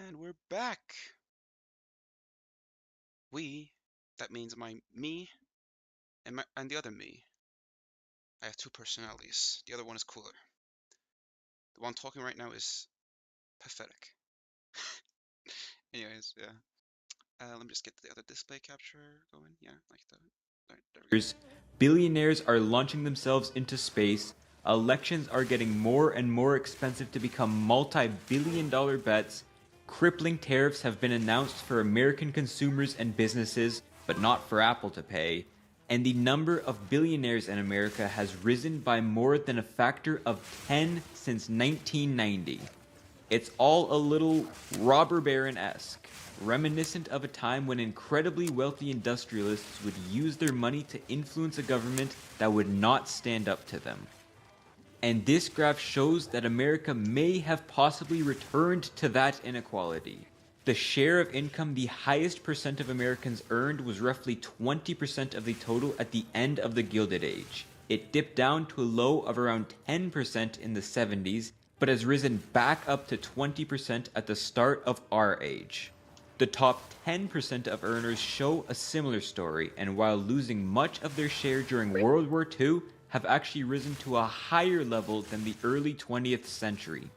And we're back. We, that means me and the other me. I have two personalities. The other one is cooler. The one talking right now is pathetic. Anyways, yeah. Let me just get the other display capture going. Yeah, like that. There we go. Billionaires are launching themselves into space, elections are getting more and more expensive to become multi-billion-dollar bets, crippling tariffs have been announced for American consumers and businesses, but not for Apple to pay, and the number of billionaires in America has risen by more than a factor of 10 since 1990. It's all a little robber baron-esque, reminiscent of a time when incredibly wealthy industrialists would use their money to influence a government that would not stand up to them. And this graph shows that America may have possibly returned to that inequality. The share of income the highest percent of Americans earned was roughly 20% of the total at the end of the Gilded Age. It dipped down to a low of around 10% in the 70s, but has risen back up to 20% at the start of our age. The top 10% of earners show a similar story, and while losing much of their share during World War II, have actually risen to a higher level than the early 20th century.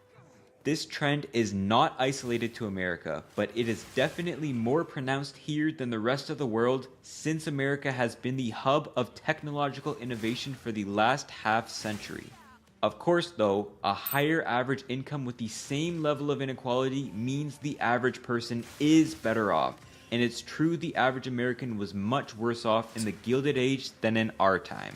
This trend is not isolated to America, but it is definitely more pronounced here than the rest of the world, since America has been the hub of technological innovation for the last half century. Of course, though, a higher average income with the same level of inequality means the average person is better off, and it's true the average American was much worse off in the Gilded Age than in our time.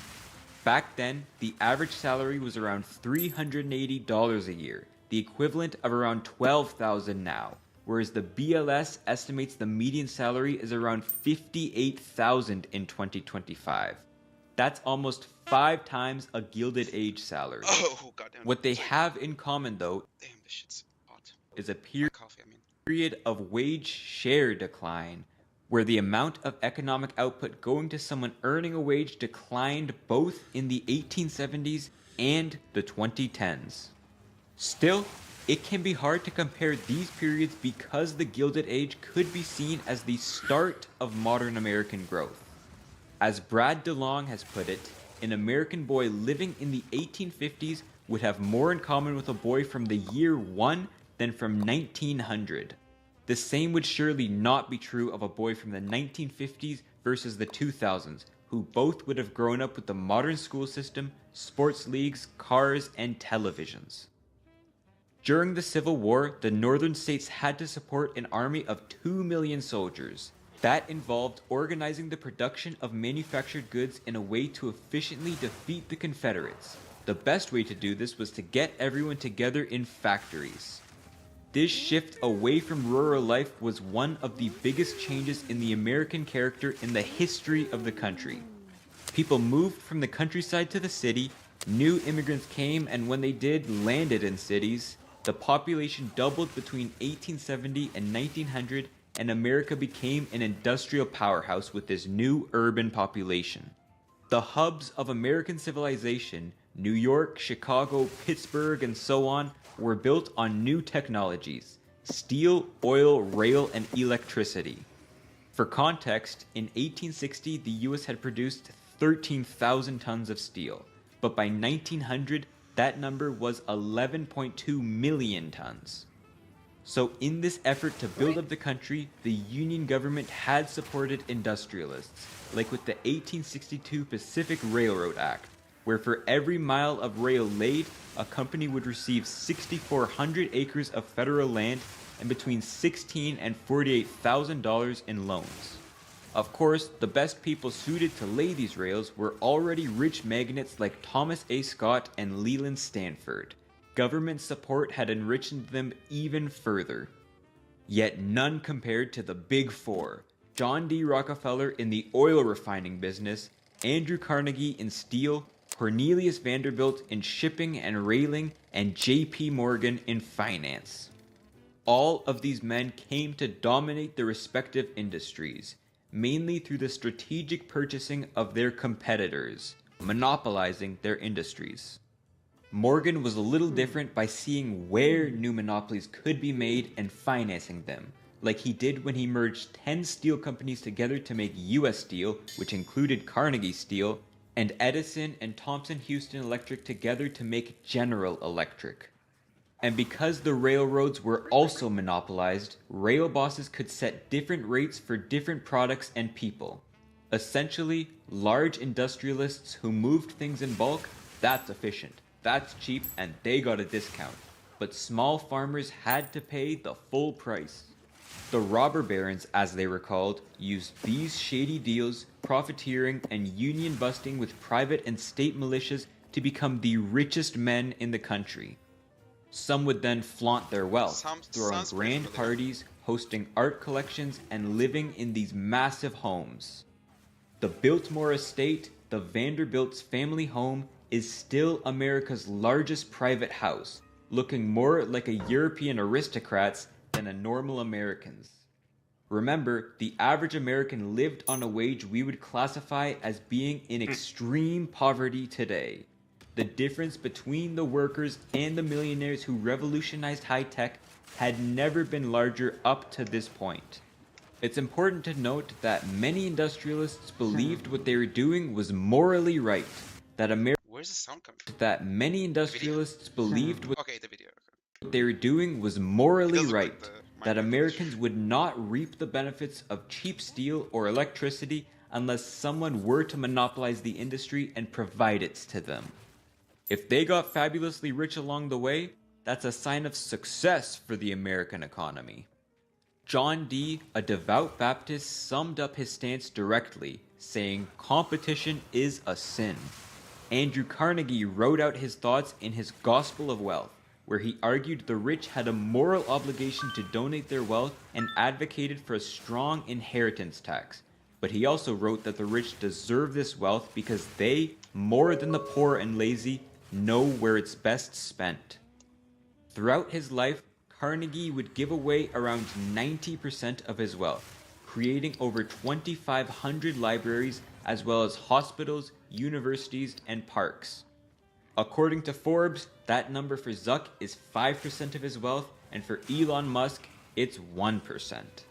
Back then, the average salary was around $380 a year, the equivalent of around $12,000 now, whereas the BLS estimates the median salary is around $58,000 in 2025. That's almost 5 times a Gilded Age salary. Oh, goddamn. What they Sorry. have in common, though, Damn, this shit's hot. is a My coffee, I mean. period of wage share decline, where the amount of economic output going to someone earning a wage declined both in the 1870s and the 2010s. Still, it can be hard to compare these periods because the Gilded Age could be seen as the start of modern American growth. As Brad DeLong has put it, an American boy living in the 1850s would have more in common with a boy from the year 1 than from 1900. The same would surely not be true of a boy from the 1950s versus the 2000s, who both would have grown up with the modern school system, sports leagues, cars, and televisions. During the Civil War, the northern states had to support an army of 2 million soldiers. That involved organizing the production of manufactured goods in a way to efficiently defeat the Confederates. The best way to do this was to get everyone together in factories. This shift away from rural life was one of the biggest changes in the American character in the history of the country. People moved from the countryside to the city, new immigrants came and when they did, landed in cities. The population doubled between 1870 and 1900, and America became an industrial powerhouse with this new urban population. The hubs of American civilization, New York, Chicago, Pittsburgh, and so on, were built on new technologies: steel, oil, rail, and electricity. For context, in 1860 the US had produced 13,000 tons of steel, but by 1900 that number was 11.2 million tons. So in this effort to build up the country, the Union government had supported industrialists, like with the 1862 Pacific Railroad Act, where for every mile of rail laid, a company would receive 6,400 acres of federal land and between $16,000 and $48,000 in loans. Of course, the best people suited to lay these rails were already rich magnates like Thomas A. Scott and Leland Stanford. Government support had enriched them even further. Yet none compared to the Big Four: John D. Rockefeller in the oil refining business, Andrew Carnegie in steel, Cornelius Vanderbilt in shipping and railing, and J.P. Morgan in finance. All of these men came to dominate their respective industries, mainly through the strategic purchasing of their competitors, monopolizing their industries. Morgan was a little different by seeing where new monopolies could be made and financing them, like he did when he merged 10 steel companies together to make US Steel, which included Carnegie Steel, and Edison and Thomson Houston Electric together to make General Electric. And because the railroads were also monopolized, rail bosses could set different rates for different products and people. Essentially, large industrialists who moved things in bulk, that's efficient, that's cheap, and they got a discount. But small farmers had to pay the full price. The robber barons, as they were called, used these shady deals, profiteering, and union busting with private and state militias to become the richest men in the country. Some would then flaunt their wealth, throwing grand parties, hosting art collections, and living in these massive homes. The Biltmore Estate, the Vanderbilt's family home, is still America's largest private house, looking more like a European aristocrat's than a normal American's. Remember, the average American lived on a wage we would classify as being in extreme poverty today. The difference between the workers and the millionaires who revolutionized high-tech had never been larger up to this point. It's important to note that many industrialists believed what they were doing was morally right, that Where's the sound coming from? that many industrialists believed what Okay, the video. they were doing was morally It does look right, like the that Minecraft Americans would not reap the benefits of cheap steel or electricity unless someone were to monopolize the industry and provide it to them. If they got fabulously rich along the way, that's a sign of success for the American economy. John Dee, a devout Baptist, summed up his stance directly, saying, "Competition is a sin." Andrew Carnegie wrote out his thoughts in his Gospel of Wealth, where he argued the rich had a moral obligation to donate their wealth and advocated for a strong inheritance tax. But he also wrote that the rich deserve this wealth because they, more than the poor and lazy, know where it's best spent. Throughout his life, Carnegie would give away around 90% of his wealth, creating over 2,500 libraries as well as hospitals, universities, and parks. According to Forbes, that number for Zuck is 5% of his wealth, and for Elon Musk, it's 1%.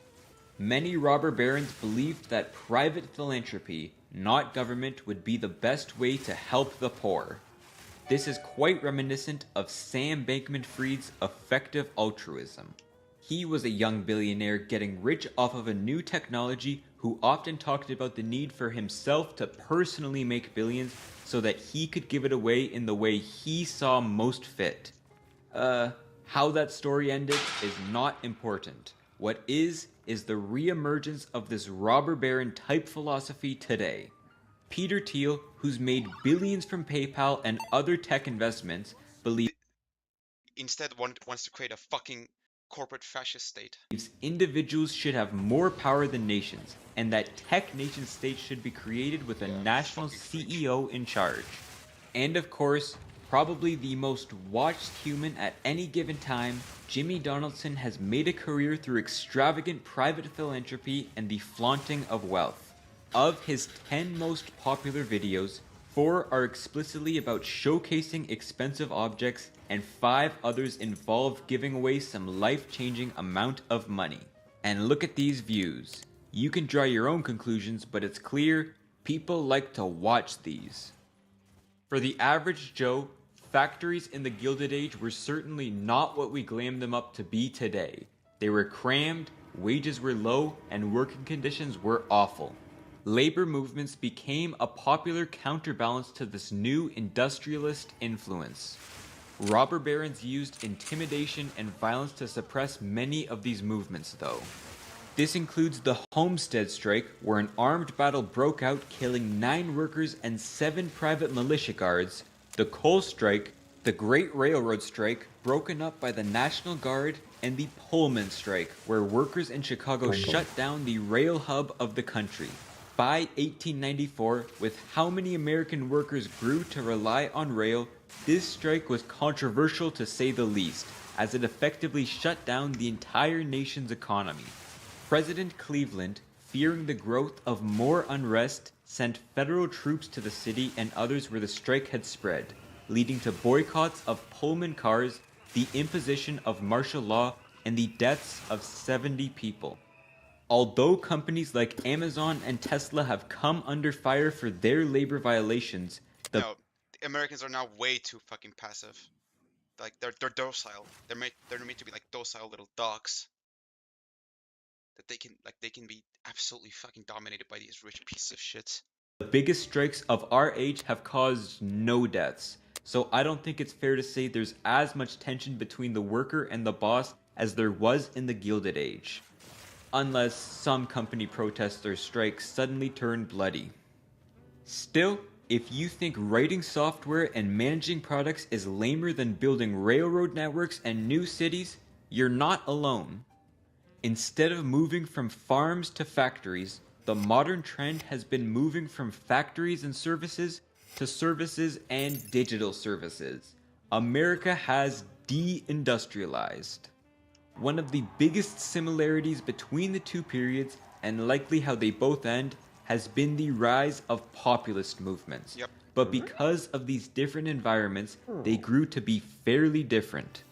Many robber barons believed that private philanthropy, not government, would be the best way to help the poor. This is quite reminiscent of Sam Bankman-Fried's effective altruism. He was a young billionaire getting rich off of a new technology who often talked about the need for himself to personally make billions so that he could give it away in the way he saw most fit. How that story ended is not important. What is the reemergence of this robber baron type philosophy today. Peter Thiel, who's made billions from PayPal and other tech investments, believes Instead, wants to create a fucking corporate fascist state. individuals should have more power than nations, and that tech nation states should be created with a national CEO in charge. And of course, probably the most watched human at any given time, Jimmy Donaldson has made a career through extravagant private philanthropy and the flaunting of wealth. Of his 10 most popular videos, 4 are explicitly about showcasing expensive objects, and 5 others involve giving away some life-changing amount of money. And look at these views. You can draw your own conclusions, but it's clear people like to watch these. For the average Joe, factories in the Gilded Age were certainly not what we glam them up to be today. They were crammed, wages were low, and working conditions were awful. Labor movements became a popular counterbalance to this new industrialist influence. Robber barons used intimidation and violence to suppress many of these movements, though. This includes the Homestead Strike, where an armed battle broke out, killing 9 workers and 7 private militia guards, the Coal Strike, the Great Railroad Strike, broken up by the National Guard, and the Pullman Strike, where workers in Chicago shut down the rail hub of the country. By 1894, with how many American workers grew to rely on rail, this strike was controversial to say the least, as it effectively shut down the entire nation's economy. President Cleveland, fearing the growth of more unrest, sent federal troops to the city and others where the strike had spread, leading to boycotts of Pullman cars, the imposition of martial law, and the deaths of 70 people. Although companies like Amazon and Tesla have come under fire for their labor violations, No, the Americans are now way too fucking passive. Like they're docile. They're made to be like docile little dogs. That they can be absolutely fucking dominated by these rich pieces of shit. the biggest strikes of our age have caused no deaths. So I don't think it's fair to say there's as much tension between the worker and the boss as there was in the Gilded Age. Unless some company protests or strikes suddenly turn bloody. Still, if you think writing software and managing products is lamer than building railroad networks and new cities, you're not alone. Instead of moving from farms to factories, the modern trend has been moving from factories and services to services and digital services. America has de-industrialized. One of the biggest similarities between the two periods, and likely how they both end, has been the rise of populist movements. Yep. But because of these different environments, they grew to be fairly different.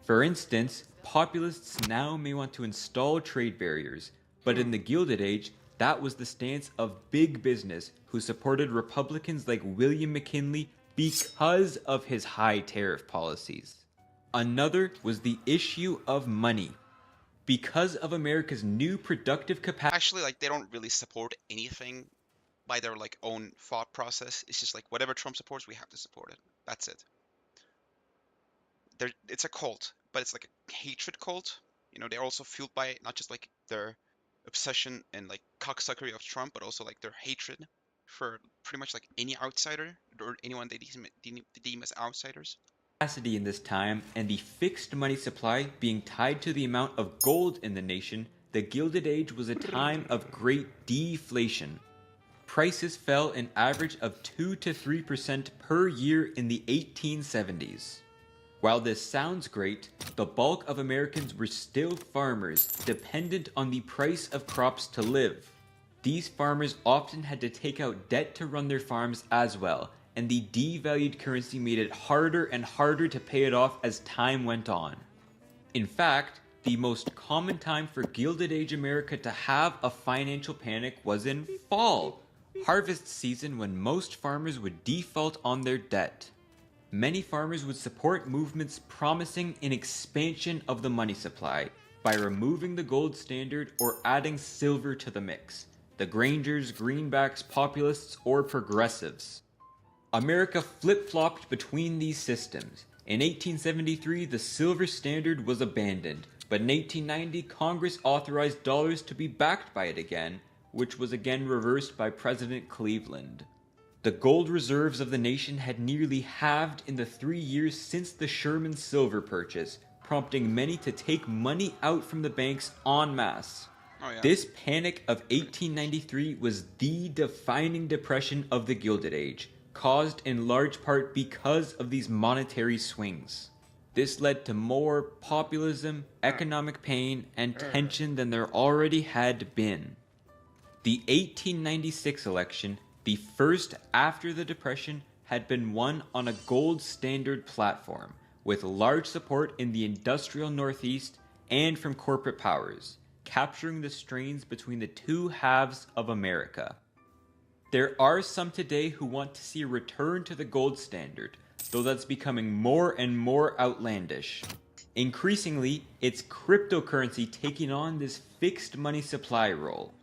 For instance, populists now may want to install trade barriers, but in the Gilded Age, that was the stance of big business who supported Republicans like William McKinley because of his high tariff policies. Another was the issue of money. Because of America's new productive capacity, Actually, like they don't really support anything by their like own thought process. It's just like whatever Trump supports, we have to support it. That's it. It's a cult, but it's like a hatred cult. You know, they're also fueled by not just like their obsession and like cocksuckery of Trump, but also like their hatred for pretty much like any outsider or anyone they deem as outsiders. in this time and the fixed money supply being tied to the amount of gold in the nation, the Gilded Age was a time of great deflation. Prices fell an average of 2 to 3% per year in the 1870s. While this sounds great, the bulk of Americans were still farmers, dependent on the price of crops to live. These farmers often had to take out debt to run their farms as well, and the devalued currency made it harder and harder to pay it off as time went on. In fact, the most common time for Gilded Age America to have a financial panic was in fall, harvest season, when most farmers would default on their debt. Many farmers would support movements promising an expansion of the money supply by removing the gold standard or adding silver to the mix. The Grangers, Greenbacks, Populists, or Progressives. America flip-flopped between these systems. In 1873, the silver standard was abandoned, but in 1890, Congress authorized dollars to be backed by it again, which was again reversed by President Cleveland. The gold reserves of the nation had nearly halved in the 3 years since the Sherman Silver Purchase, prompting many to take money out from the banks en masse. Oh, yeah. This panic of 1893 was the defining depression of the Gilded Age, caused in large part because of these monetary swings. This led to more populism, economic pain, and tension than there already had been. The 1896 election, the first after the Depression, had been won on a gold standard platform, with large support in the industrial Northeast and from corporate powers, capturing the strains between the two halves of America. There are some today who want to see a return to the gold standard, though that's becoming more and more outlandish. Increasingly, it's cryptocurrency taking on this fixed money supply role.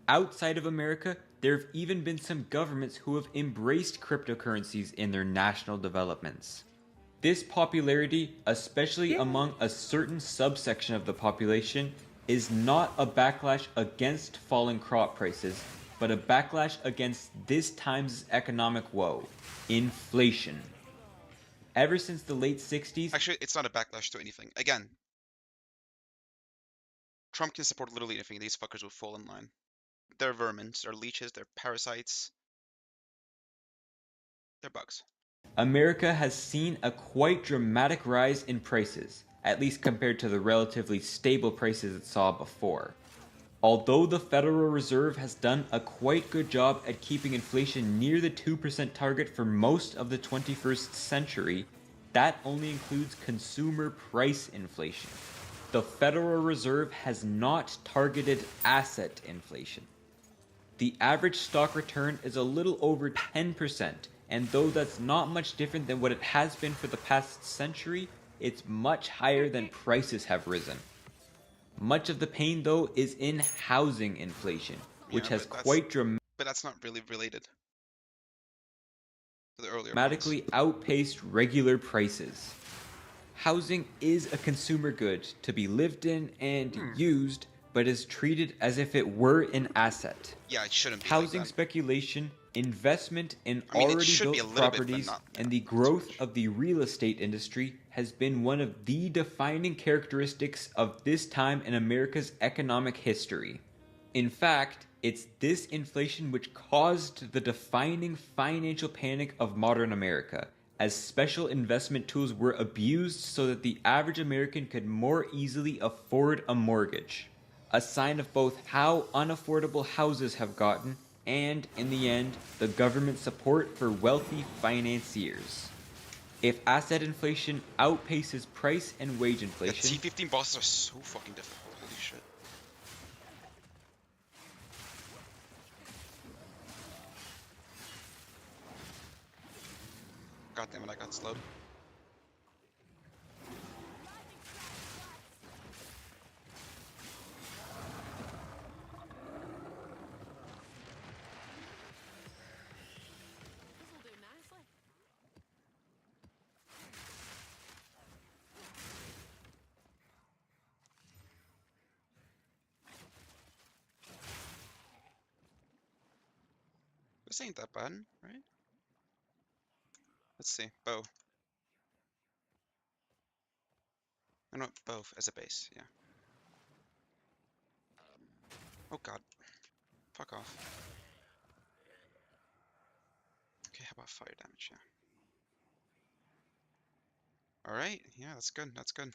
Outside of America, there have even been some governments who have embraced cryptocurrencies in their national developments. This popularity, especially among a certain subsection of the population, is not a backlash against falling crop prices, but a backlash against this time's economic woe: inflation. Ever since the late 60s, Actually, it's not a backlash to anything. Again, Trump can support literally anything. These fuckers will fall in line. They're vermin. They're leeches. They're parasites. They're bugs. America has seen a quite dramatic rise in prices, at least compared to the relatively stable prices it saw before. Although the Federal Reserve has done a quite good job at keeping inflation near the 2% target for most of the 21st century, that only includes consumer price inflation. The Federal Reserve has not targeted asset inflation. The average stock return is a little over 10%, and though that's not much different than what it has been for the past century, it's much higher than prices have risen. Much of the pain, though, is in housing inflation, which Yeah, has but quite that's not really related to the earlier points. dramatically outpaced regular prices. Housing is a consumer good to be lived in and used, but is treated as if it were an asset. Yeah, it shouldn't be like Housing that. speculation, investment in I mean, it already should be a built little bit, but properties, not, yeah, and the not too growth much. of the real estate industry has been one of the defining characteristics of this time in America's economic history. In fact, it's this inflation which caused the defining financial panic of modern America, as special investment tools were abused so that the average American could more easily afford a mortgage. A sign of both how unaffordable houses have gotten and, in the end, the government support for wealthy financiers. If asset inflation outpaces price and wage The inflation, T15 bosses are so fucking difficult. Holy shit. God damn it, I got slowed. This'll do nicely. This ain't that bad, right? Let's see. Bow. I know bow as a base, yeah. Oh god. Fuck off. Okay, how about fire damage, yeah. Alright, yeah, that's good, that's good.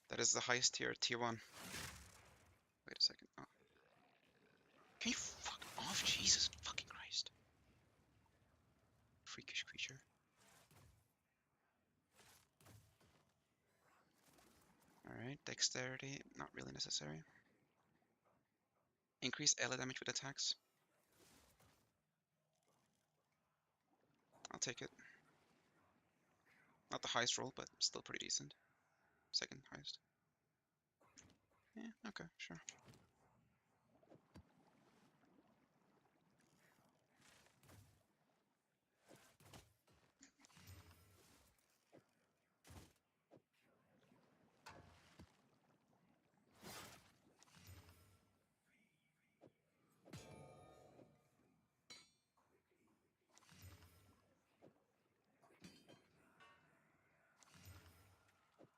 That is the highest tier, tier 1. Wait a second. Oh. Can you fuck off? Jesus fucking Christ. Freakish creature. Alright, dexterity, not really necessary. Increase ally damage with attacks. I'll take it. Not the highest roll, but still pretty decent. Second highest. Yeah, okay, sure.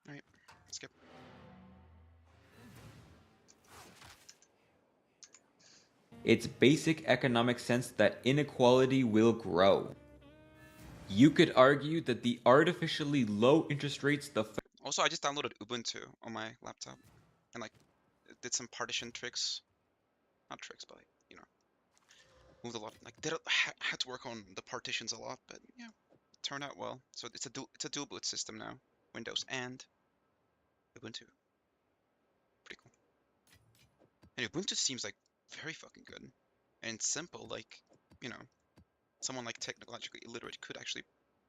Alright, skip. it's basic economic sense that inequality will grow. You could argue that the artificially low interest rates the Also, I just downloaded Ubuntu on my laptop and like did some partition tricks. Not tricks, but like, you know, moved a lot. Like had to work on the partitions a lot, but yeah, it turned out well. So it's a dual boot system now, Windows and Ubuntu. Pretty cool. And Ubuntu seems like very fucking good and simple. Like, you know, someone like technologically illiterate could actually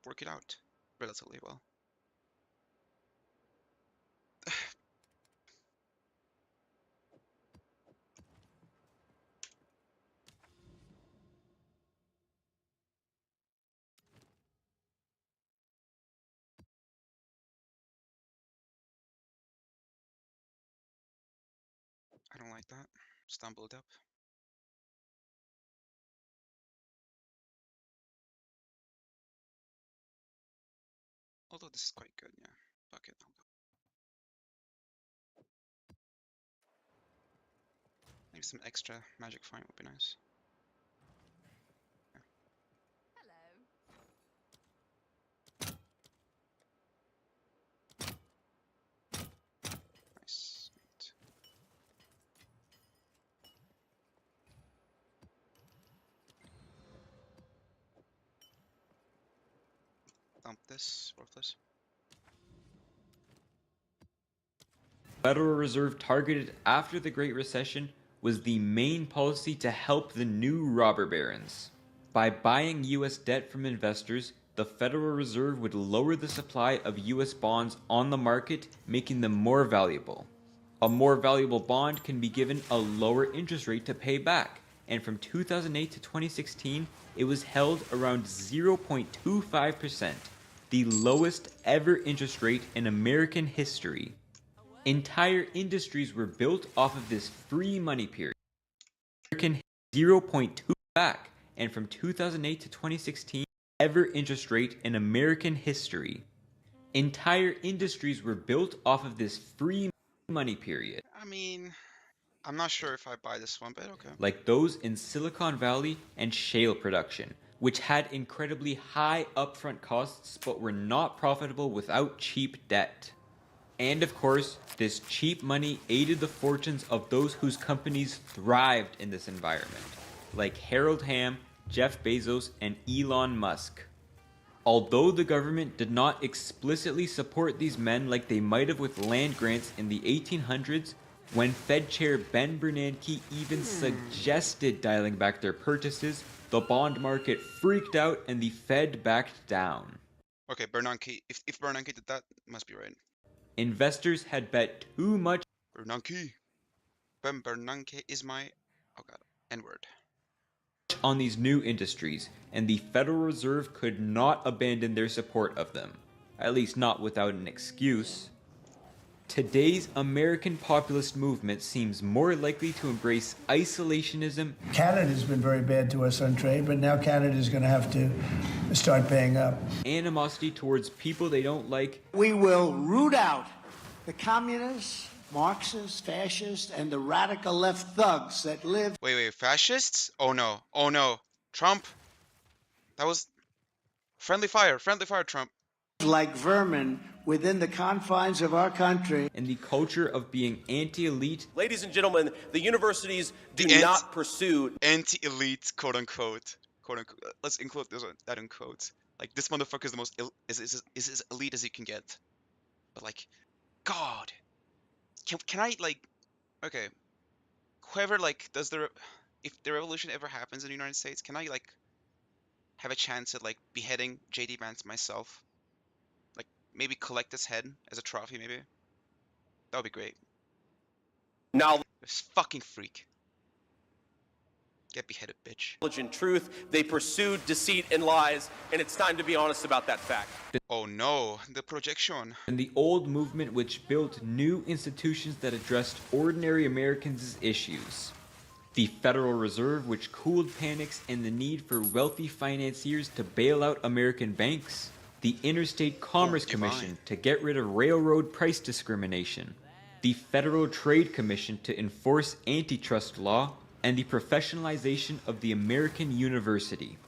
work it out relatively well. I don't like that. Stumbled up. Although this is quite good, yeah. Fuck it, I'll go. Maybe some extra magic fine would be nice. Yeah, Hello. nice. Right. Dump this. Worthless. Federal Reserve targeted after the Great Recession was the main policy to help the new robber barons. By buying US debt from investors, the Federal Reserve would lower the supply of US bonds on the market, making them more valuable. A more valuable bond can be given a lower interest rate to pay back, and from 2008 to 2016, it was held around 0.25%, the lowest ever interest rate in American history. Entire industries were built off of this free money period. American 0.2 back, and from 2008 to 2016, ever interest rate in American history. Entire industries were built off of this free money period. I mean, I'm not sure if I buy this one, but okay. Like those in Silicon Valley and shale production, which had incredibly high upfront costs but were not profitable without cheap debt. And of course, this cheap money aided the fortunes of those whose companies thrived in this environment, like Harold Hamm, Jeff Bezos, and Elon Musk. Although the government did not explicitly support these men like they might have with land grants in the 1800s, when Fed Chair Ben Bernanke even suggested dialing back their purchases, the bond market freaked out and the Fed backed down. Okay, Bernanke. If Bernanke did that, must be right. Investors had bet too much Bernanke. Ben Bernanke is my... Oh god. N-word. on these new industries, and the Federal Reserve could not abandon their support of them, at least not without an excuse. Today's American populist movement seems more likely to embrace isolationism. Canada's been very bad to us on trade, but now Canada's going to have to start paying up. Animosity towards people they don't like. We will root out the communists, Marxists, fascists, and the radical left thugs that live. Wait, fascists? Oh no, Trump. That was friendly fire, Trump. Like vermin within the confines of our country. And the culture of being anti-elite. Ladies and gentlemen, the universities do not pursue anti-elite, quote unquote. Let's include that in quotes. Like, this motherfucker is the most is as elite as you can get. But like, God, can I like, okay, whoever like if the revolution ever happens in the United States, can I like have a chance at like beheading JD Vance myself? Like, maybe collect his head as a trophy, maybe. That would be great. knowledge This fucking freak. Get beheaded, bitch. and truth. They pursued deceit and lies, and it's time to be honest about that fact. Oh no, the projection. And the old movement which built new institutions that addressed ordinary Americans' issues. The Federal Reserve, which cooled panics and the need for wealthy financiers to bail out American banks. The Interstate Commerce Commission to get rid of railroad price discrimination. The Federal Trade Commission to enforce antitrust law. And the professionalization of the American university.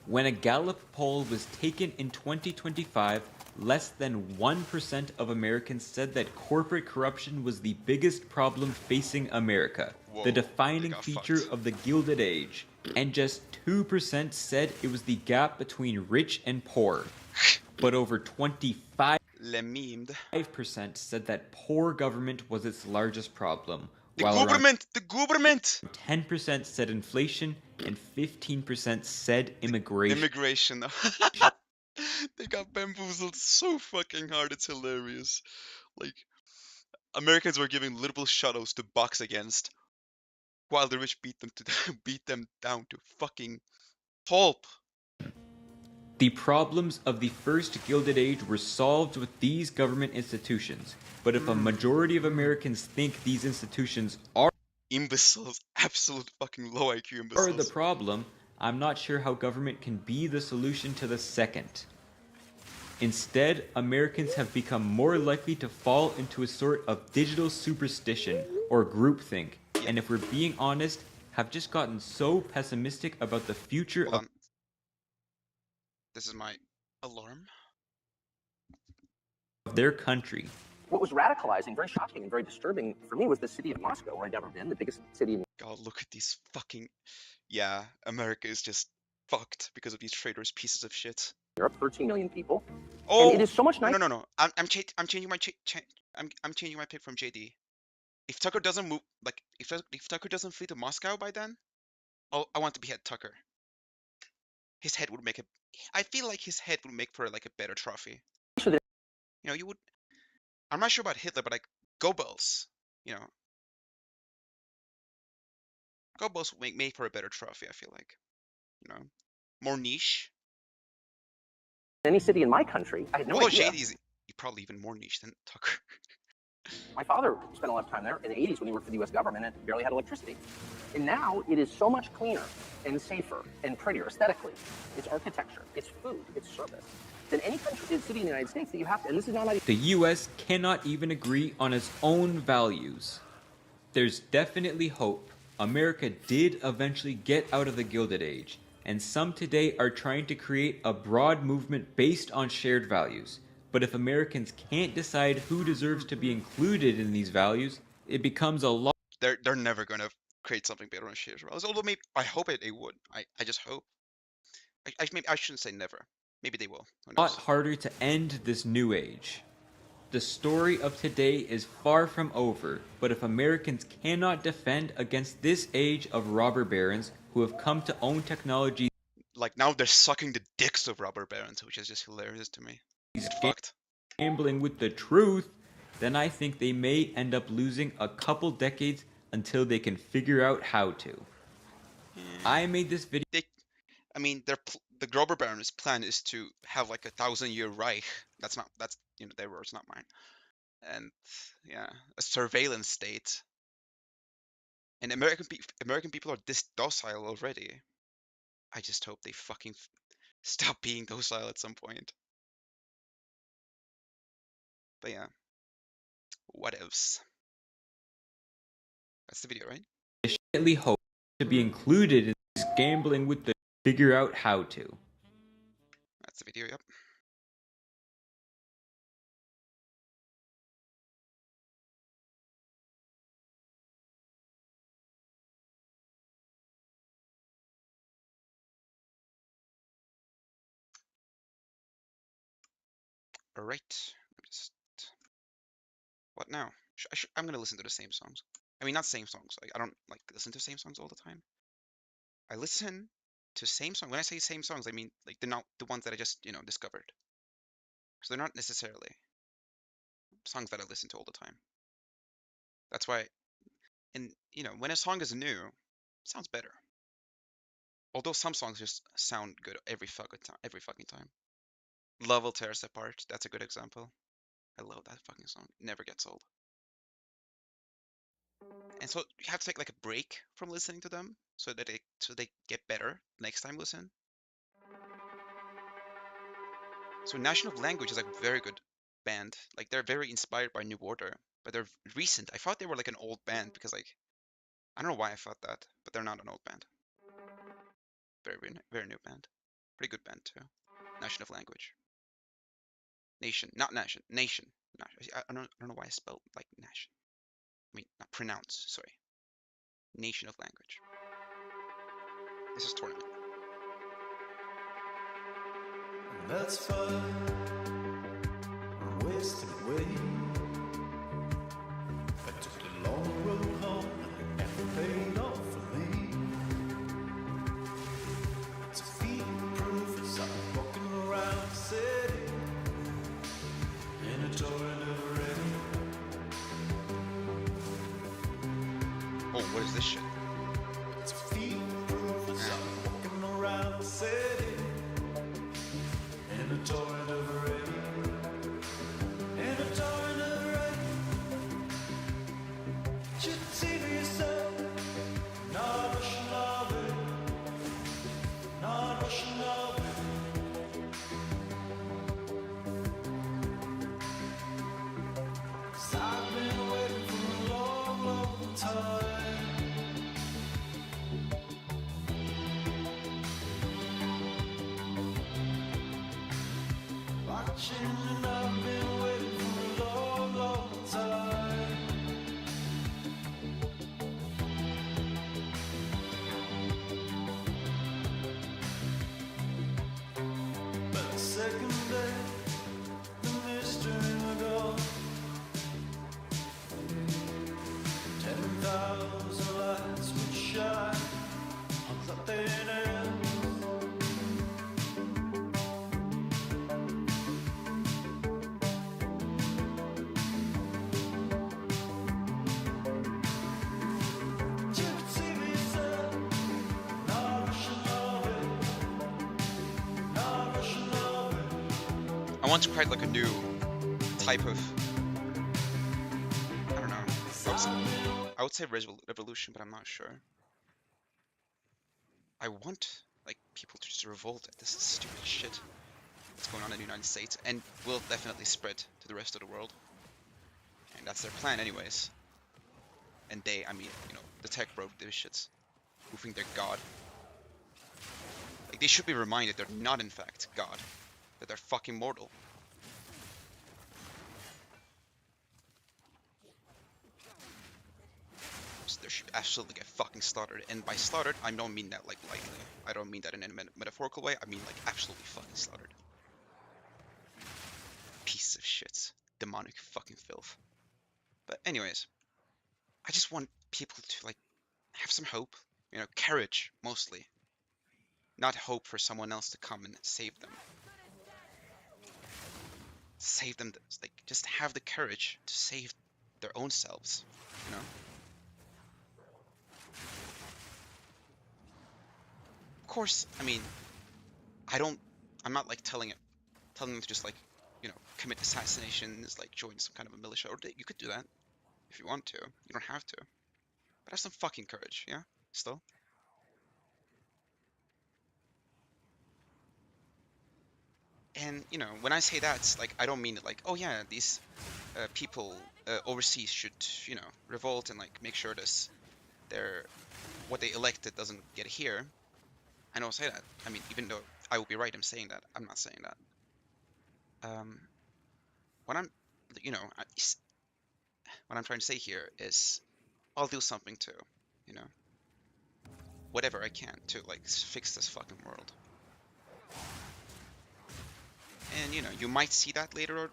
When a Gallup poll was taken in 2025, less than 1% of Americans said that corporate corruption was the biggest problem facing America, Whoa, the they defining got feature fucked. of the Gilded Age. And just 2% said it was the gap between rich and poor. But over 25% Le memed. said that poor government was its largest problem. The while around government! 10% said inflation and 15% said immigration. Immigration. They got bamboozled so fucking hard, it's hilarious. Like, Americans were giving liberal shadows to box against, while the rich beat them down to fucking pulp. The problems of the first Gilded Age were solved with these government institutions. But if a majority of Americans think these institutions are Imbeciles, absolute fucking low IQ the imbeciles. problem, I'm not sure how government can be the solution to the second. Instead, Americans have become more likely to fall into a sort of digital superstition or groupthink, and if we're being honest, have just gotten so pessimistic about the future Hold of on. This is my alarm. their country. What was radicalizing, very shocking, and very disturbing for me was the city of Moscow, where I'd never been, the biggest city in God, look at these fucking... Yeah, America is just fucked because of these traitors, pieces of shit. Europe, 13 million people. Oh, And it is so much nicer. no. I'm changing my I'm changing my pick from JD. If Tucker doesn't move, like if Tucker doesn't flee to Moscow by then, I want to behead Tucker. His head would make a. I feel like his head would make for like a better trophy. than You know, you would. I'm not sure about Hitler, but like Goebbels, you know, Goebbels would make for a better trophy. I feel like, you know, more niche. any city in my country. I had no Although idea. JD's probably even more niche than Tucker. My father spent a lot of time there in the 80s when he worked for the U.S. government and barely had electricity. And now it is so much cleaner and safer and prettier aesthetically. It's architecture, it's food, it's service than any country, city in the United States that you have to. And this is not. The US cannot even agree on its own values. There's definitely hope. America did eventually get out of the Gilded Age, and some today are trying to create a broad movement based on shared values. But if Americans can't decide who deserves to be included in these values, it becomes a lot They're never gonna create something better on shared values. Although maybe I hope it they would. I just hope. Maybe I shouldn't say never. Maybe they will. Who knows? harder to end this new age. The story of today is far from over, but if Americans cannot defend against this age of robber barons who have come to own technology Like now they're sucking the dicks of robber barons, which is just hilarious to me. It's fucked. gambling with the truth, then I think they may end up losing a couple decades until they can figure out how to. I made this video I mean, the robber barons' plan is to have like 1,000-year Reich. That's you know, their words, not mine. And yeah, a surveillance state. And American people are this docile already. I just hope they fucking stop being docile at some point. But yeah, what else? That's the video, right? definitely hope to be included in this gambling with the figure out how to. That's the video, yep. All right. Just... What now? I'm gonna listen to the same songs. I mean, not same songs. I don't like listen to same songs all the time. I listen to same song. When I say same songs, I mean like they're not the ones that I just, you know, discovered. So they're not necessarily songs that I listen to all the time. That's why, and you know, when a song is new, it sounds better. Although some songs just sound good every fucking time. Love Will Tear Us Apart. That's a good example. I love that fucking song. Never gets old. And so you have to take like a break from listening to them so they get better next time listen. So National Language is like a very good band. Like they're very inspired by New Order, but they're recent. I thought they were like an old band because like I don't know why I thought that, but they're not an old band. Very new band. Pretty good band too. National Language. Nation, not nation. Nation. I don't know why I spelled like nation. I mean, not pronounce. Sorry. Nation of Language. This is Tournament. That's fine. I'm wasted away. I took the long road home and it never paid off for me. It's a feat proof as I'm walking around the city in a torrent of rain. Oh, what is this shit? It's a feat proof as I'm walking around the city in a torrent of rain. In a torrent of rain. Should see for yourself. Not Russian love it. Not Russian love it. 'Cause I've been waiting for a long, long time. Watching and I've been waiting for a long, long time. But want to create like a new type of, I don't know. I would say revolution, but I'm not sure. I want like people to just revolt at this stupid shit that's going on in the United States, and will definitely spread to the rest of the world. And that's their plan, anyways. And they, I mean, you know, the tech bro shits who think they're God. Like, they should be reminded they're not, in fact, God. That they're fucking mortal. So they should absolutely get fucking slaughtered. And by slaughtered, I don't mean that, like, lightly. I don't mean that in a metaphorical way. I mean, like, absolutely fucking slaughtered. Piece of shit. Demonic fucking filth. But anyways, I just want people to, like, have some hope. You know, courage, mostly. Not hope for someone else to come and save them. Save them, like, just have the courage to save their own selves, you know? Of course, I mean, I'm not, like, telling them to just, like, you know, commit assassinations, like, join some kind of a militia, or you could do that if you want to. You don't have to. But have some fucking courage, yeah? Still. And, you know, when I say that, like, I don't mean it like, oh yeah, these people overseas should, you know, revolt and, like, make sure what they elected doesn't get here. I don't say that. I mean, even though I will be right in saying that, I'm not saying that. What I'm, you know, what I'm trying to say here is, I'll do something too, you know, whatever I can to, like, fix this fucking world. And, you know, you might see that later, or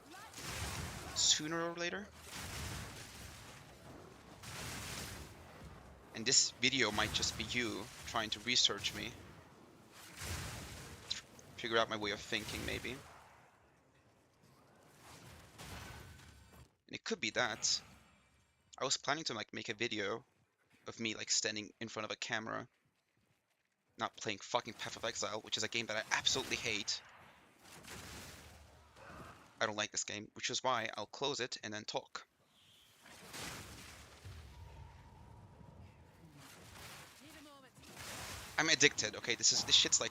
sooner or later. And this video might just be you trying to research me, figure out my way of thinking, maybe. And it could be that I was planning to, like, make a video of me, like, standing in front of a camera, not playing fucking Path of Exile, which is a game that I absolutely hate. I don't like this game, which is why I'll close it and then talk. I'm addicted, okay? This shit's like,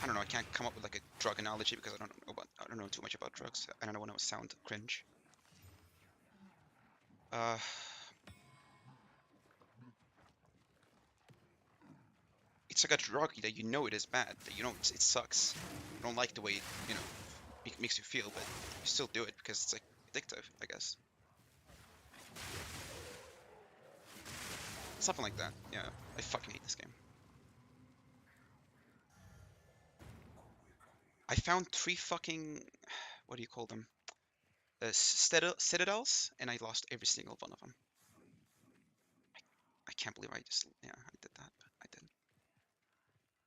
I don't know, I can't come up with, like, a drug analogy because I don't know too much about drugs. I don't want to sound cringe. It's like a drug that you know it is bad, that you know it sucks. You don't like the way you know, it makes you feel, but you still do it because it's, like, addictive, I guess. Something like that, yeah. I fucking hate this game. I found 3 fucking, what do you call them? Citadels, and I lost every single one of them. I can't believe I did that, but I did.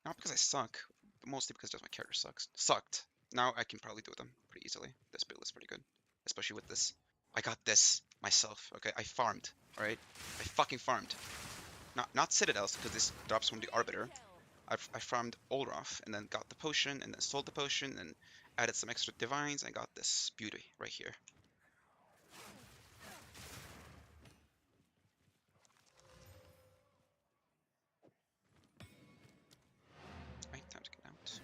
Not because I suck, but mostly because just my character sucked. Now I can probably do them pretty easily. This build is pretty good, especially with this. I got this myself, okay? I farmed, alright? I fucking farmed. Not Citadels, because this drops from the Arbiter. I farmed Olroth, and then got the potion, and then sold the potion, and added some extra divines, and got this beauty right here. Right, time to get out.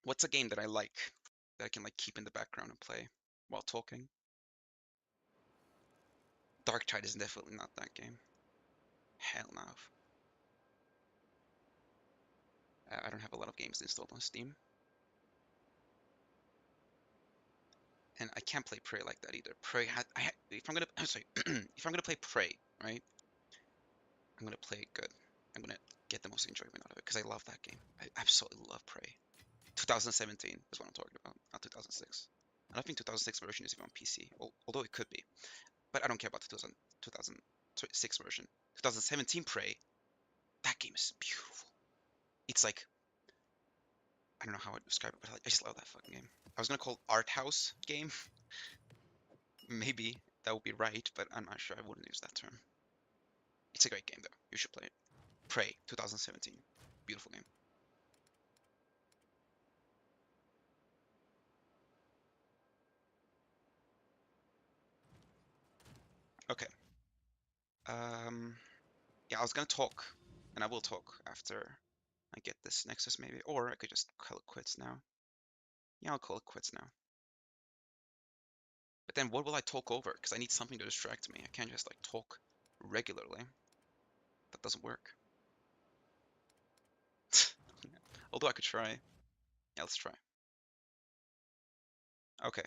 What's a game that I like, that I can, like, keep in the background and play while talking? Darktide is definitely not that game. Hell no. I don't have a lot of games installed on Steam. And I can't play Prey like that either. Prey if I'm gonna if I'm gonna play Prey, right? I'm gonna play it good. I'm gonna get the most enjoyment out of it because I love that game. I absolutely love Prey. 2017 is what I'm talking about, not 2006. I don't think 2006 version is even on PC, although it could be. But I don't care about the 2006 version. 2017 Prey, that game is beautiful. It's like, I don't know how I'd describe it, but I just love that fucking game. I was gonna call it art house game. Maybe that would be right, but I'm not sure. I wouldn't use that term. It's a great game though. You should play it. Prey 2017. Beautiful game. Okay. Yeah, I was gonna talk, and I will talk after I get this Nexus maybe, or I could just call it quits now. Yeah, I'll call it quits now. But then what will I talk over? Because I need something to distract me. I can't just like talk regularly. That doesn't work. Although I could try. Yeah, let's try. Okay.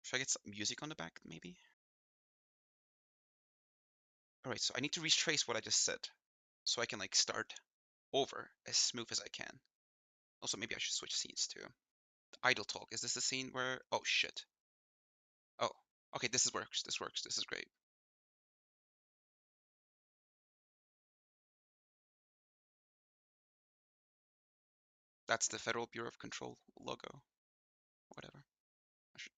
Should I get some music on the back, maybe? Alright, so I need to retrace what I just said, so I can like start over as smooth as I can. Also, maybe I should switch scenes too. Idle talk. Is this the scene where... Oh, shit. Oh, okay, this works. This works. This is great. That's the Federal Bureau of Control logo. Whatever. I should...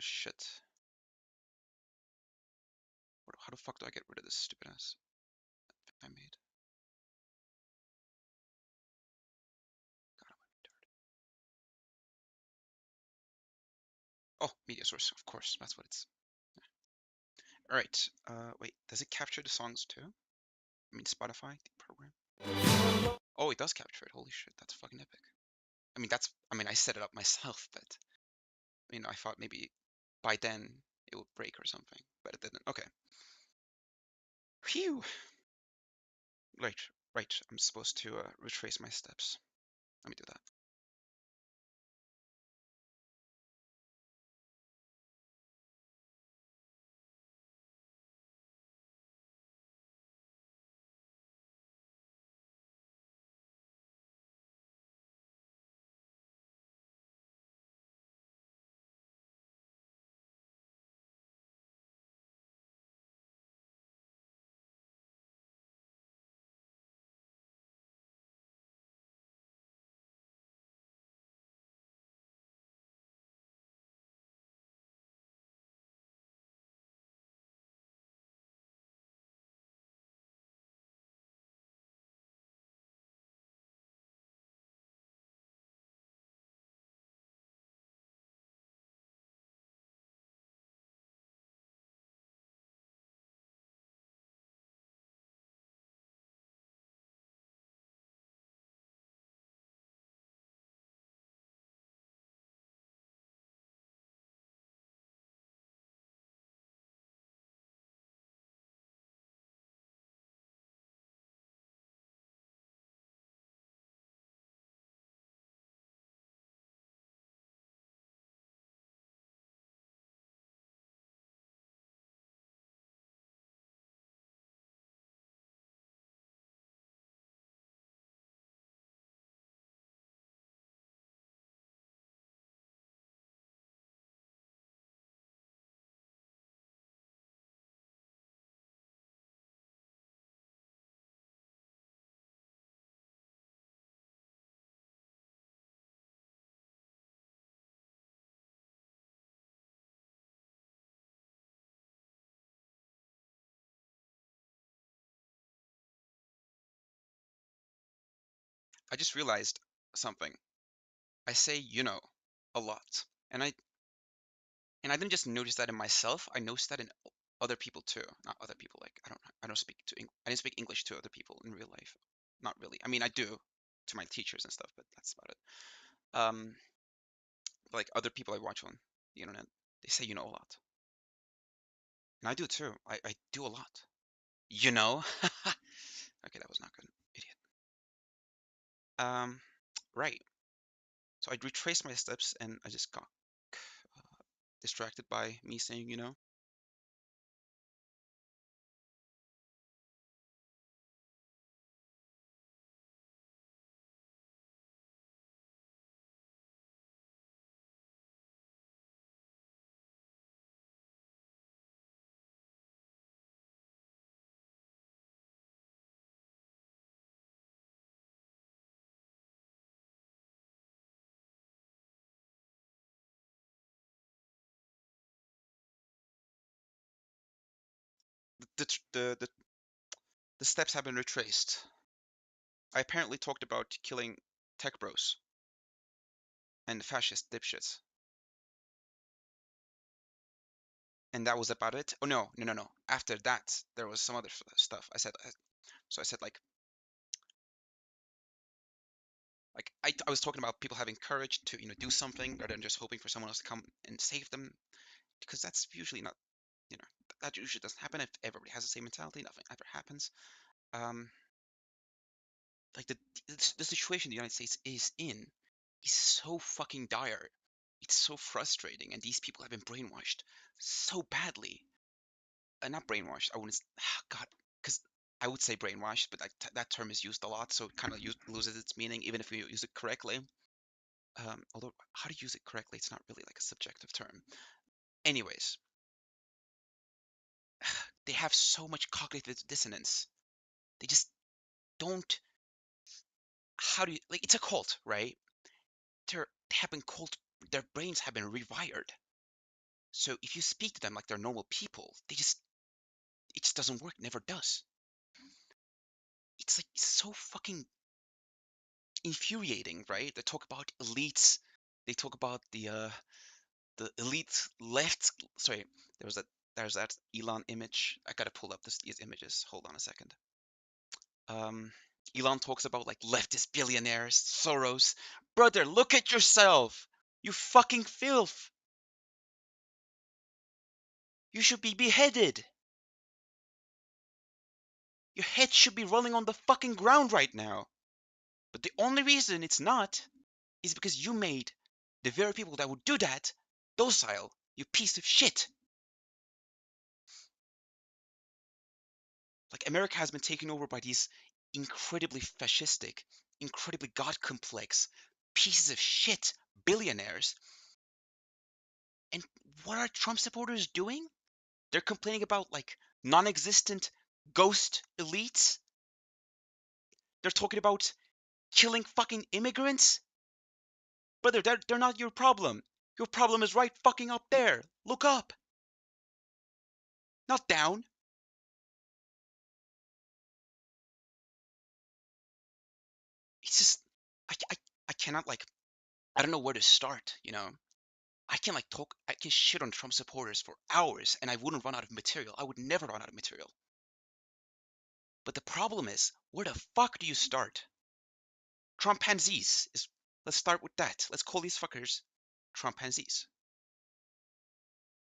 Shit. How the fuck do I get rid of this stupid ass I made? God, I'm a retard. Oh, media source, of course. That's what it's... Alright, wait, does it capture the songs too? I mean, Spotify, the program. Oh, it does capture it. Holy shit, that's fucking epic. I mean, I set it up myself, but, I thought maybe by then it would break or something, but it didn't. Okay. Phew. Right. I'm supposed to retrace my steps. Let me do that. I just realized something. I say a lot, and I didn't just notice that in myself. I noticed that in other people too. Not other people. Like I don't speak to. I didn't speak English to other people in real life. Not really. I mean, I do to my teachers and stuff, but that's about it. Like other people I watch on the internet, they say a lot, and I do too. I do a lot. Okay, that was not good, idiot. Um, right. So I retraced my steps, and I just got distracted by me saying. the steps have been retraced. I apparently talked about killing tech bros and fascist dipshits. And that was about it. Oh no. After that, there was some other stuff. I said I was talking about people having courage to do something rather than just hoping for someone else to come and save them, because that's usually not that usually doesn't happen. If everybody has the same mentality, nothing ever happens. Um, like the situation the United States is in is so fucking dire. It's so frustrating, and these people have been brainwashed so badly. Not brainwashed. I wouldn't. God, because I would say brainwashed, but like that term is used a lot, so it kind of loses its meaning, even if we use it correctly. Although how to use it correctly, it's not really like a subjective term. Anyways, they have so much cognitive dissonance. They just don't. How do you like? It's a cult, right? They have been cult. Their brains have been rewired. So if you speak to them like they're normal people, it just doesn't work. Never does. It's like so fucking infuriating, right? They talk about elites. They talk about the elite left. Sorry, there's that Elon image. I gotta pull up these images. Hold on a second. Elon talks about like leftist billionaires, Soros. Brother, look at yourself. You fucking filth. You should be beheaded. Your head should be rolling on the fucking ground right now. But the only reason it's not is because you made the very people that would do that docile, you piece of shit. Like, America has been taken over by these incredibly fascistic, incredibly god complex pieces of shit billionaires. And what are Trump supporters doing? They're complaining about like non-existent ghost elites. They're talking about killing fucking immigrants. Brother, they're not your problem. Your problem is right fucking up there. Look up. Not down. It's just I cannot like I don't know where to start, I can like talk I can shit on Trump supporters for hours and I wouldn't run out of material. I would never run out of material. But the problem is, where the fuck do you start? Trumpanzees is let's start with that. Let's call these fuckers Trumpanzees.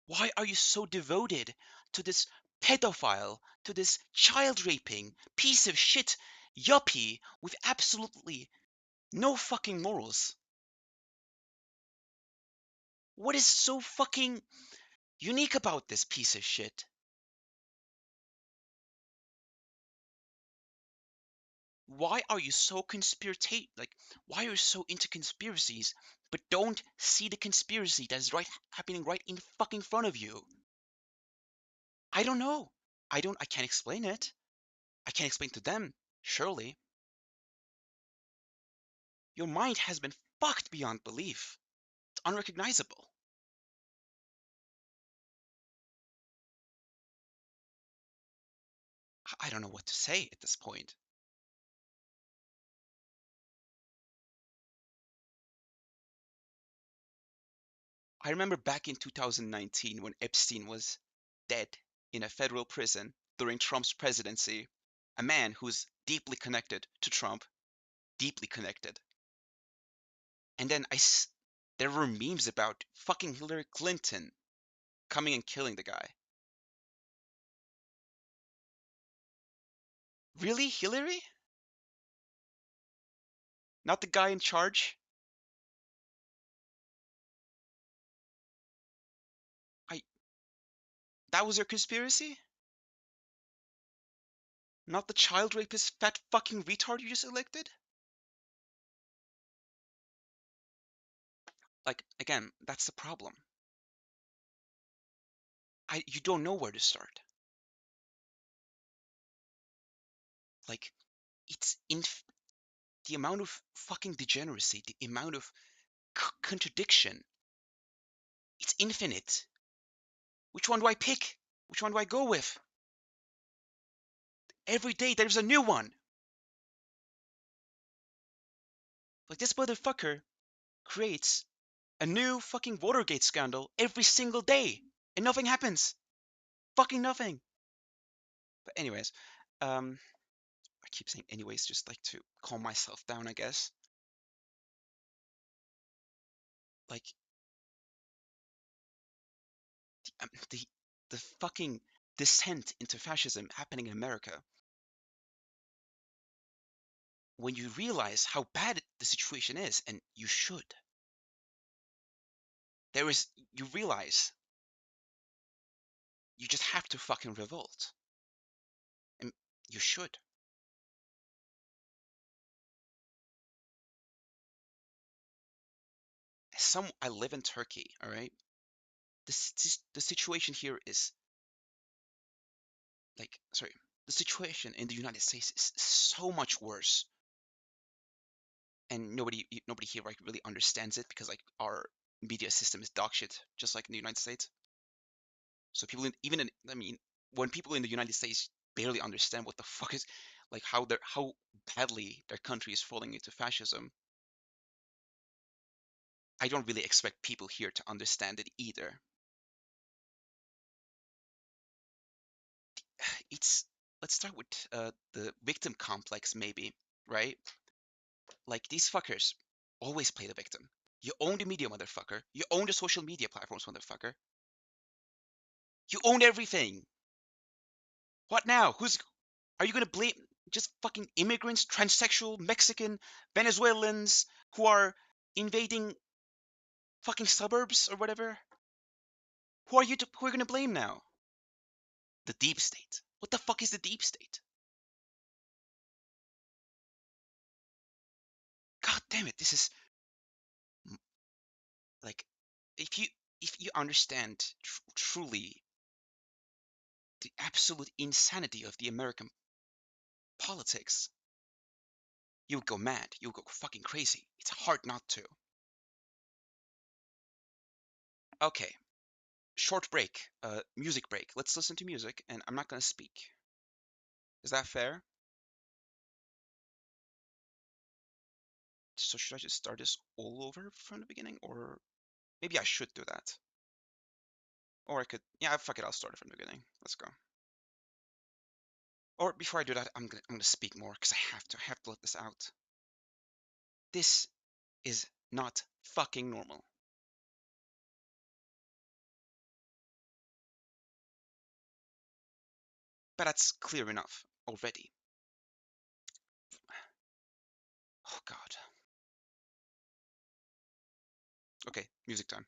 Why are you so devoted to this pedophile, to this child raping piece of shit yuppie with absolutely no fucking morals? What is so fucking unique about this piece of shit? Why are you so why are you so into conspiracies but don't see the conspiracy that is happening right in fucking front of you? I don't know. I can't explain it. I can't explain to them, surely. Your mind has been fucked beyond belief. It's unrecognizable. I don't know what to say at this point. I remember back in 2019 when Epstein was dead in a federal prison during Trump's presidency, a man who's deeply connected to Trump, deeply connected. And then there were memes about fucking Hillary Clinton coming and killing the guy. Really, Hillary? Not the guy in charge? That was your conspiracy? Not the child rapist fat fucking retard you just elected? Like, again, that's the problem. You don't know where to start. Like, it's the amount of fucking degeneracy, the amount of contradiction. It's infinite. Which one do I pick? Which one do I go with? Every day there's a new one. Like, this motherfucker creates a new fucking Watergate scandal every single day, and nothing happens. Fucking nothing. But anyways, I keep saying anyways, just like to calm myself down, I guess. Like, the fucking descent into fascism happening in America, when you realize how bad the situation is, and you should, you realize you just have to fucking revolt. And you should. I live in Turkey, all right? The situation here is like, sorry, the situation in the United States is so much worse, and nobody here like really understands it, because like our media system is dog shit, just like in the United States. So people when people in the United States barely understand what the fuck is, like, how badly their country is falling into fascism, I don't really expect people here to understand it either. Let's start with the victim complex, maybe, right? Like, these fuckers always play the victim. You own the media, motherfucker. You own the social media platforms, motherfucker. You own everything. What now? Are you gonna blame just fucking immigrants, transsexual, Mexican, Venezuelans who are invading fucking suburbs or whatever? Who are you gonna blame now? The deep state. What the fuck is the deep state? God damn it, this is like, if you understand truly the absolute insanity of the American politics, you would go mad. You would go fucking crazy. It's hard not to. Okay, short break, music break. Let's listen to music, and I'm not gonna speak. Is that fair? So should I just start this all over from the beginning, or maybe I should do that? Or I could, yeah, fuck it, I'll start it from the beginning. Let's go. Or before I do that, I'm gonna speak more, because I have to let this out. This is not fucking normal. But that's clear enough already. Oh God. Okay, music time.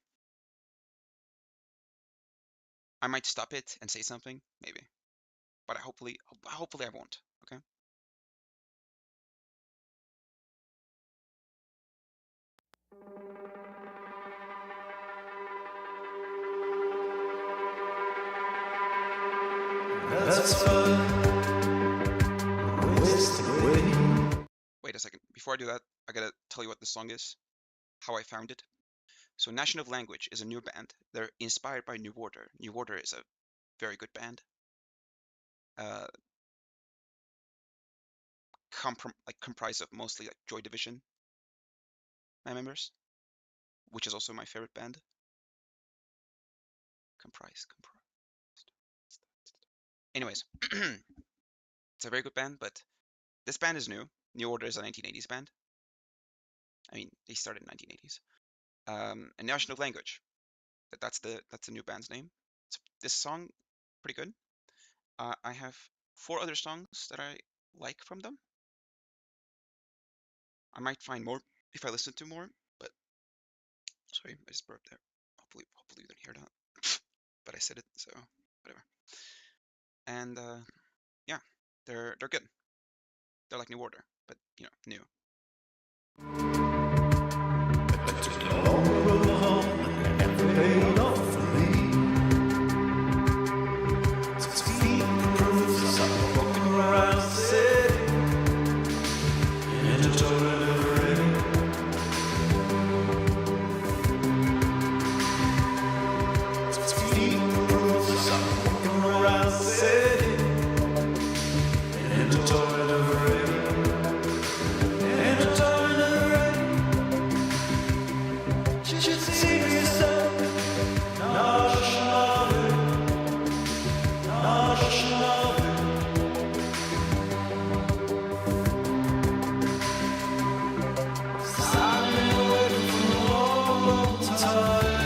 I might stop it and say something, maybe, but hopefully I won't. Okay. That's fine. Wasted away. Wait a second. Before I do that, I gotta tell you what this song is, how I found it. So Nation of Language is a new band. They're inspired by New Order. New Order is a very good band. Comprised of mostly like Joy Division members, which is also my favorite band. Comprised. Anyways, it's a very good band, but this band is new. New Order is a 1980s band. I mean, they started in 1980s. And Nation of Language, that's the new band's name. So this song, pretty good. I have 4 other songs that I like from them. I might find more if I listen to more, but sorry, I just burped there. Hopefully you didn't hear that. But I said it, so whatever. And yeah, they're good. They're like New Order, but you know, new. I took a long road home and it never paid off for me. 6 feet of proof, I'm walking around the city in a Toyota Veredi. 6 feet of proof, I'm walking around the city in in a torrent of rain, in a torrent of rain. Just see yourself, not another, not another. Silent waiting for a long, long time.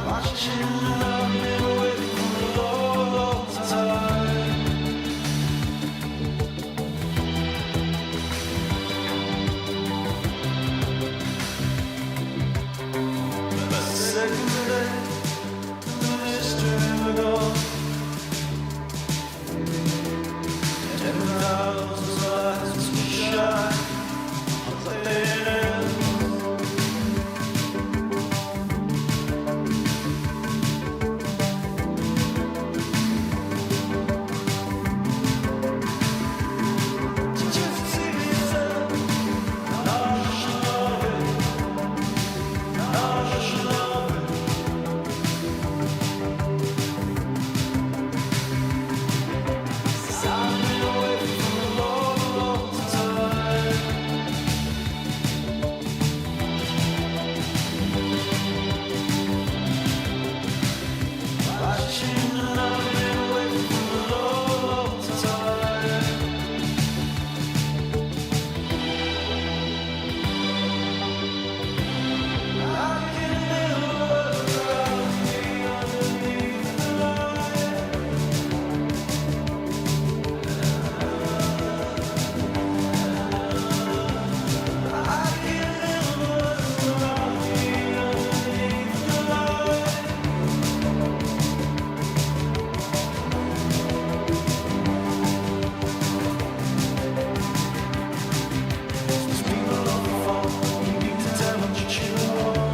Watching and I've been waiting for a long, long time. The second day, this dream ago. 10,000 lights we shine, but they end. Just see yourself, not another, not another. Silent waiting for a long, long time. Watching and I've been waiting for a long, long time. I can never around me underneath the light. I can never around me underneath the light. There's people on the phone, you need to tell what you want.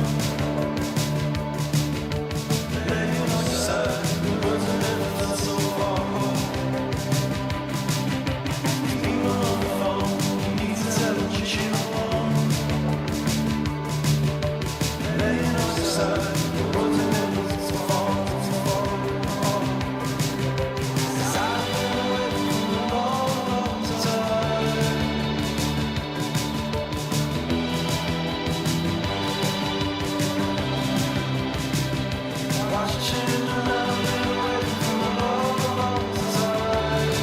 Laying on your side, the words have never felt so far apart. People on the phone, you need to tell what you want. Laying on your side, the words have never felt so far apart. Silent waiting for a long, long time. Watching and I've been waiting for a long, long time.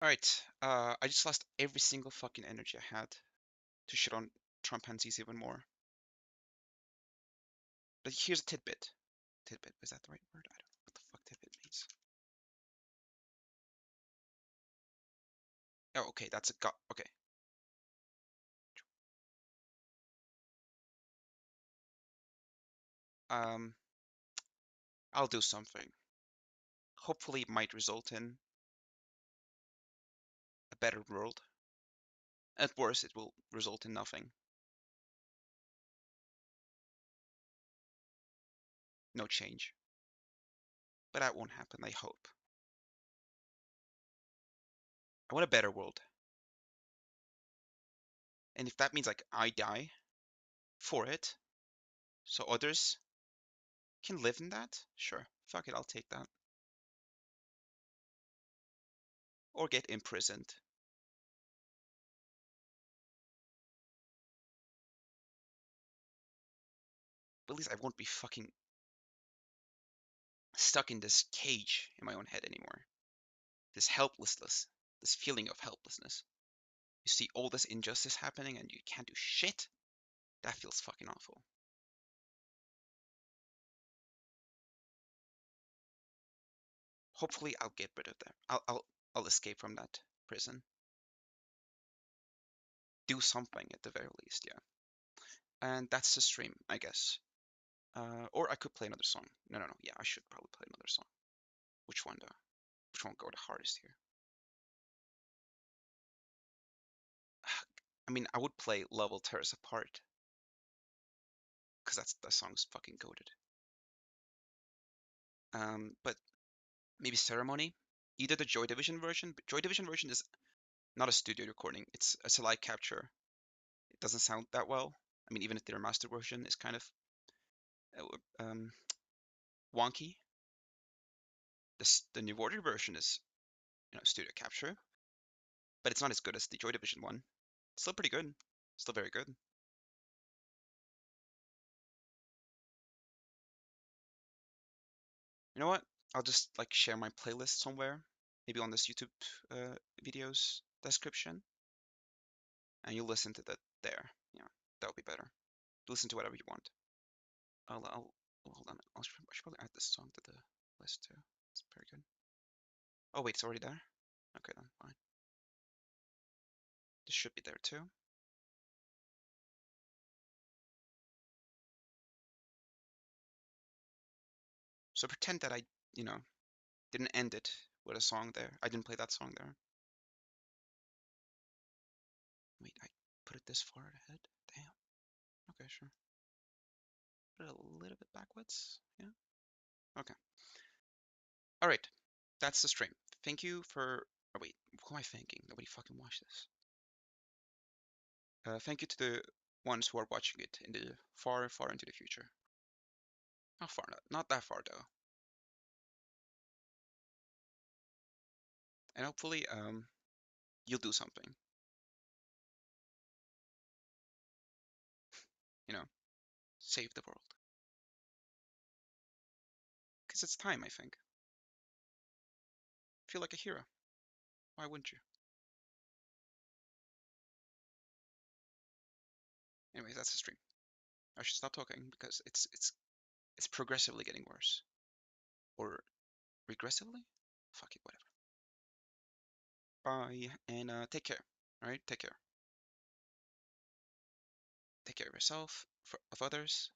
Alright, I just lost every single fucking energy I had to shit on Trump and Ziz even more. But here's a tidbit. Tidbit, is that the right word? I don't know what the fuck tidbit means. Oh, okay, that's a okay. I'll do something. Hopefully it might result in a better world. At worst, it will result in nothing. No change. But that won't happen, I hope. I want a better world. And if that means like I die for it, so others can live in that, sure, fuck it, I'll take that. Or get imprisoned. But at least I won't be fucking stuck in this cage in my own head anymore. This helplessness, this feeling of helplessness. You see all this injustice happening and you can't do shit. That feels fucking awful. Hopefully I'll get rid of that. I'll escape from that prison. Do something at the very least, yeah. And that's the stream, I guess. Or I could play another song. No, yeah, I should probably play another song. Which one though? Which one go the hardest here? I mean, I would play Level Tears Apart. Because that song's fucking goated. But maybe Ceremony? Either the Joy Division version, but Joy Division version is not a studio recording. It's a live capture. It doesn't sound that well. I mean, even if their master version is kind of wonky. The New Order version is, studio capture, but it's not as good as the Joy Division one. Still pretty good. Still very good. You know what? I'll just like share my playlist somewhere, maybe on this YouTube video's description, and you'll listen to that there. Yeah, that would be better. Listen to whatever you want. I'll hold on. I should probably add this song to the list too. It's very good. Oh wait, it's already there. Okay then, fine. This should be there too. So pretend that I, didn't end it with a song there. I didn't play that song there. Wait, I put it this far ahead? Damn. Okay, sure. Put it a little bit backwards. Yeah. Okay. All right. That's the stream. Thank you for. Oh wait, what am I thanking? Nobody fucking watched this. Thank you to the ones who are watching it in the far, far into the future. Not far, not that far though. And hopefully, you'll do something. Save the world. Because it's time, I think. Feel like a hero. Why wouldn't you? Anyways, that's the stream. I should stop talking because it's progressively getting worse. Or regressively? Fuck it, whatever. Bye, and take care. Alright, take care. Take care of yourself, of others,